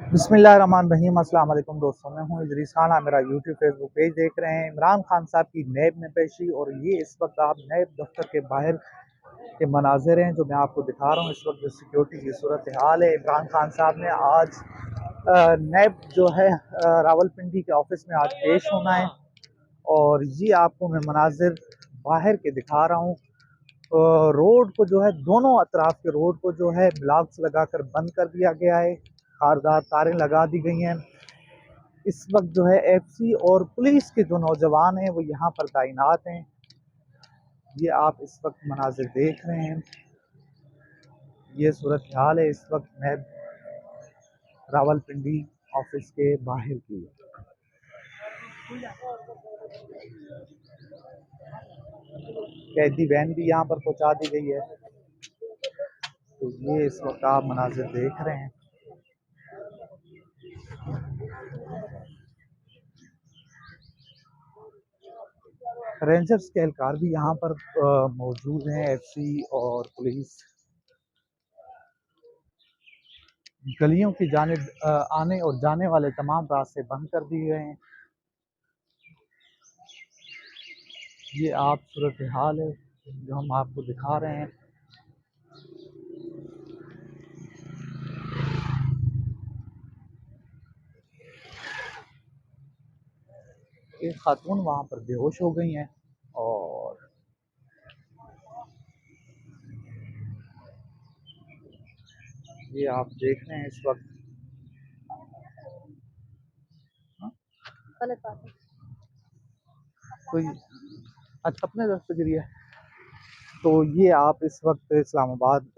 बिस्मिल्लाहिर्रहमानिर्रहीम। अस्सलाम वालेकुम दोस्तों, मैं हूं इदरीस खान। आप मेरा यूट्यूब फेसबुक पेज देख रहे हैं। इमरान खान साहब की नैब में पेशी और ये इस वक्त आप नैब दफ्तर के बाहर के मनाजिर हैं जो मैं आपको दिखा रहा हूँ। इस वक्त जो सिक्योरिटी की सूरत हाल है, इमरान खान साहब ने आज नैब जो है रावलपिंडी के ऑफिस में आज पेश होना है और ये आपको मैं मनाजिर बाहर के दिखा रहा हूँ। रोड को जो है, दोनों अतराफ के रोड को जो है ब्लॉक्स लगाकर बंद कर दिया गया है, खारदार तारें लगा दी गई हैं। इस वक्त जो है एफसी और पुलिस के जो नौजवान हैं वो यहाँ पर तैनात हैं। ये आप इस वक्त मनाजिर देख रहे हैं, ये सूरत हाल है इस वक्त नैब रावलपिंडी ऑफिस के बाहर की। कैदी वैन भी यहाँ पर पहुँचा दी गई है। तो ये इस वक्त आप मनाजिर देख रहे हैं। रेंजर्स के एहलकार भी यहाँ पर मौजूद हैं। एफसी और पुलिस गलियों की जानिब आने और जाने वाले तमाम रास्ते बंद कर दिए गए हैं। ये आप सूरत हाल है जो हम आपको दिखा रहे हैं। एक खातून वहाँ पर बेहोश हो गई हैं और ये आप देख रहे हैं इस वक्त। गलत बात है कोई। अच्छा, अपने तरफ से गिरी है। तो ये आप इस वक्त इस्लामाबाद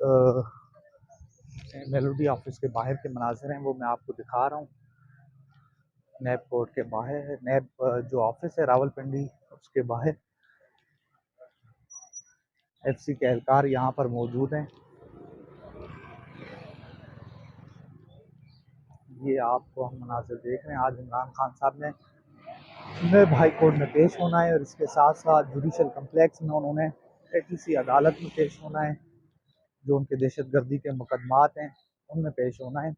मेलोडी ऑफिस के बाहर के मनाजिर हैं वो मैं आपको दिखा रहा हूँ। नैब कोर्ट के बाहर है, नैब जो ऑफिस है रावलपिंडी उसके बाहर एफसी के एहलकार यहाँ पर मौजूद हैं। ये आपको हम मनाजिर देख रहे हैं। आज इमरान खान साहब ने नैब हाई कोर्ट में पेश होना है और इसके साथ साथ जुडिशल कम्प्लेक्स में उन्होंने एटीसी अदालत में पेश होना है। जो उनके दहशतगर्दी के मुकदमात हैं उनमें पेश होना है।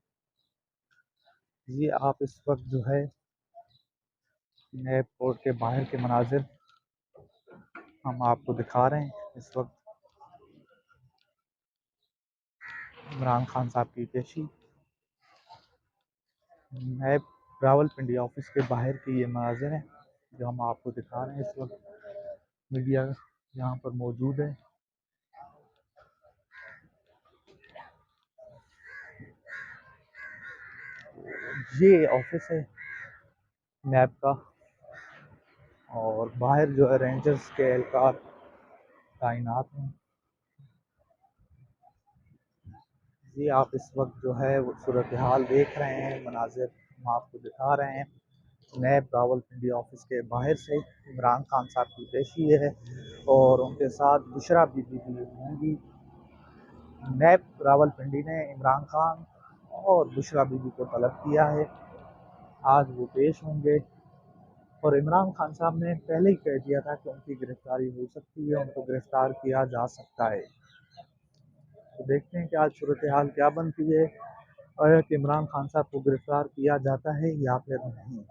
ये आप इस वक्त जो है नैब कोर्ट के बाहर के मनाजिर हम आपको दिखा रहे हैं। इस वक्त इमरान खान साहब की पेशी नैब रावलपिंडी ऑफिस के बाहर की ये मनाजिर हैं जो हम आपको दिखा रहे हैं। इस वक्त मीडिया यहाँ पर मौजूद है। ये ऑफिस है नैब का और बाहर जो है रेंजर्स के एहलकार तैनात हैं। ये आप इस वक्त जो है वो सूरत हाल देख रहे हैं, मनाजिर हम आपको दिखा रहे हैं। नैब रावलपिंडी ऑफिस के बाहर से इमरान खान साहब की पेशी है और उनके साथ बुशरा बीबी भी होंगी। नैब रावलपिंडी ने इमरान खान और बुशरा बीबी को तलब किया है, आज वो पेश होंगे। और इमरान खान साहब ने पहले ही कह दिया था कि उनकी गिरफ्तारी हो सकती है, उनको गिरफ्तार किया जा सकता है। तो देखते हैं कि आज सूरत हाल क्या बनती है और कि इमरान खान साहब को गिरफ्तार किया जाता है या फिर नहीं।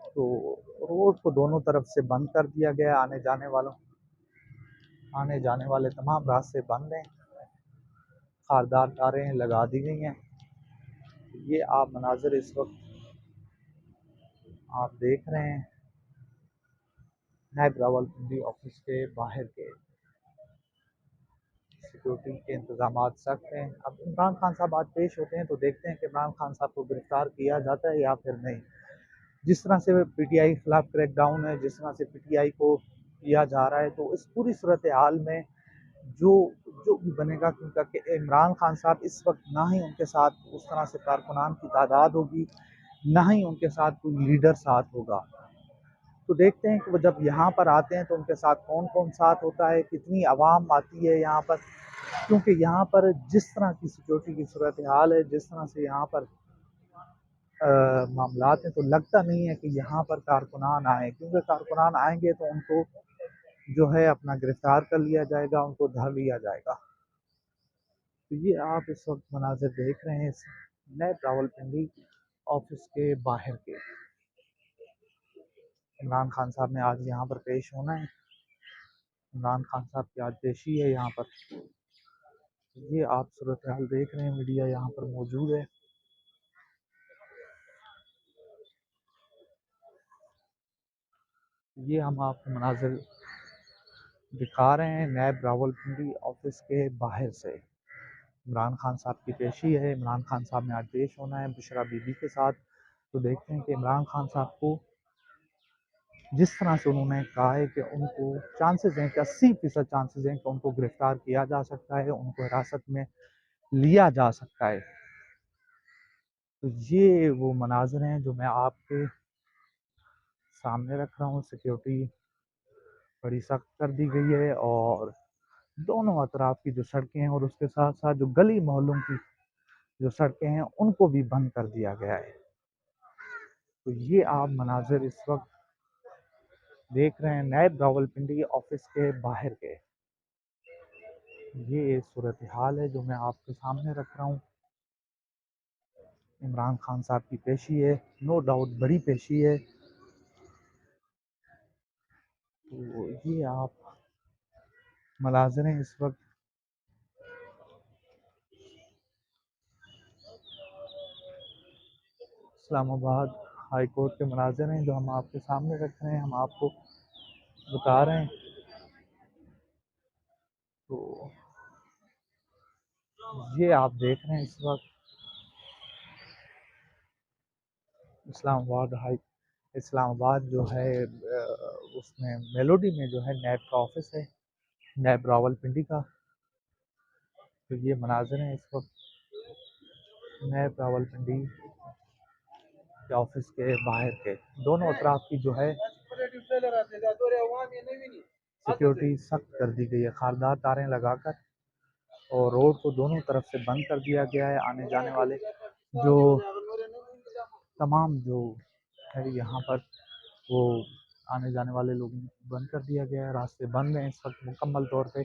तो रोड को दोनों तरफ से बंद कर दिया गया, आने जाने वाले तमाम रास्ते बंद हैं, खारदार तारें लगा दी गई हैं। ये आप मनाजिर इस वक्त आप देख रहे हैं नैब रावलपिंडी ऑफिस के बाहर के। सिक्योरिटी के इंतजाम सख्त हैं। अब इमरान खान साहब आज पेश होते हैं तो देखते हैं कि इमरान खान साहब को गिरफ्तार किया जाता है या फिर नहीं। जिस तरह से पीटीआई के खिलाफ क्रैकडाउन है, जिस तरह से पीटीआई को किया जा रहा है, तो इस पूरी सूरत हाल में जो जो भी बनेगा, क्योंकि इमरान खान साहब इस वक्त ना ही उनके साथ उस तरह से कारकुनान की तादाद होगी, ना ही उनके साथ कोई लीडर साथ होगा। तो देखते हैं कि वो जब यहाँ पर आते हैं तो उनके साथ कौन कौन साथ होता है, कितनी आवाम आती है यहाँ पर। क्योंकि यहाँ पर जिस तरह की सिक्योरिटी की सूरत हाल है, जिस तरह से यहाँ पर मामलात हैं, तो लगता नहीं है कि यहाँ पर कारकुनान आए। क्योंकि कारकुनान आएंगे तो उनको जो है अपना गिरफ्तार कर लिया जाएगा, उनको धर लिया जाएगा। तो ये आप इस वक्त मनाज़िर देख रहे हैं इस नए रावलपिंडी ऑफिस के बाहर के। इमरान खान साहब ने आज यहाँ पर पेश होना है। इमरान खान साहब की आज पेशी है यहाँ पर। ये आप सूरत हाल देख रहे हैं, मीडिया यहाँ पर मौजूद है। ये हम आपको मनाज़िर दिखा रहे हैं नैब रावलपिंडी ऑफिस के बाहर से। इमरान खान साहब की पेशी है। इमरान खान साहब ने आज पेश होना है बुशरा बीबी के साथ। तो देखते हैं कि इमरान खान साहब को जिस तरह से उन्होंने कहा है कि उनको चांसेस हैं कि 80% चांसेस हैं कि उनको गिरफ्तार किया जा सकता है, उनको हिरासत में लिया जा सकता है। तो ये वो मनाज़िर हैं जो मैं आपके सामने रख रहा हूँ। सिक्योरिटी बड़ी सख्त कर दी गई है और दोनों अतराफ की जो सड़कें हैं और उसके साथ साथ जो गली मोहल्लों की जो सड़कें हैं उनको भी बंद कर दिया गया है। तो ये आप मनाज़िर इस वक्त देख रहे हैं नैब रावलपिंडी ऑफिस के बाहर के। ये सूरत हाल है जो मैं आपके सामने रख रहा हूँ। इमरान खान साहब की पेशी है, नो डाउट बड़ी पेशी है। तो ये आप मनाज़िर हैं इस वक्त इस्लामाबाद हाई कोर्ट के मनाज़िर हैं जो हम आपके सामने रख रहे हैं, हम आपको बता रहे हैं। तो ये आप देख रहे हैं इस वक्त इस्लामाबाद जो है उसमें मेलोडी में जो है नैब का ऑफिस है, नैब रावलपिंडी का। तो ये मनाज़िर हैं इस वक्त नैब रावलपिंडी के ऑफिस के बाहर के। दोनों अतराफ की जो है सिक्योरिटी सख्त कर दी गई है, खारदार तारें लगाकर, और रोड को दोनों तरफ से बंद कर दिया गया है। आने जाने वाले जो तमाम जो है यहाँ पर वो आने जाने वाले लोग बंद कर दिया गया है, रास्ते बंद हैं इस वक्त मुकम्मल तौर पे।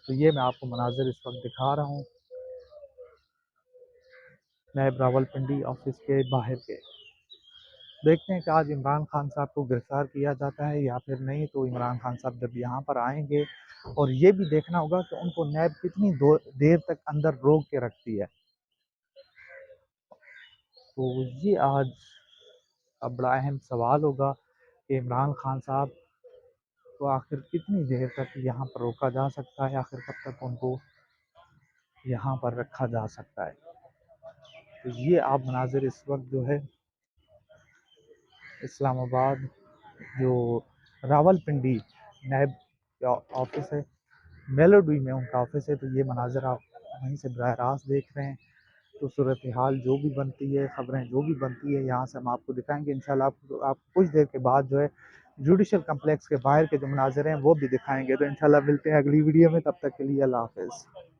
तो ये मैं आपको मनाज़िर इस वक्त दिखा रहा हूँ नैब रावलपिंडी ऑफिस के बाहर के। देखते हैं कि आज इमरान खान साहब को गिरफ्तार किया जाता है या फिर नहीं। तो इमरान खान साहब जब यहाँ पर आएंगे, और ये भी देखना होगा कि उनको नैब कितनी देर तक अंदर रोक के रखती है। तो ये आज अब बड़ा अहम सवाल होगा कि इमरान खान साहब को आखिर कितनी देर तक यहाँ पर रोका जा सकता है, आखिर कब तक उनको यहाँ पर रखा जा सकता है। तो ये आप मनाज़िर इस वक्त जो है इस्लामाबाद जो रावलपिंडी नैब का ऑफिस है, मेलोडी में उनका ऑफिस है। तो ये मनाज़िर आप वहीं से बराह रास्त देख रहे हैं। तो सूरत हाल जो भी बनती है, ख़बरें जो भी बनती है, यहाँ से हम आपको दिखाएंगे इंशाल्लाह। आप कुछ देर के बाद जो है जुडिशल कम्प्लेक्स के बाहर के जो मनाज़िर हैं वो भी दिखाएंगे। तो इंशाल्लाह मिलते हैं अगली वीडियो में, तब तक के लिए अल्लाह हाफ़िज़।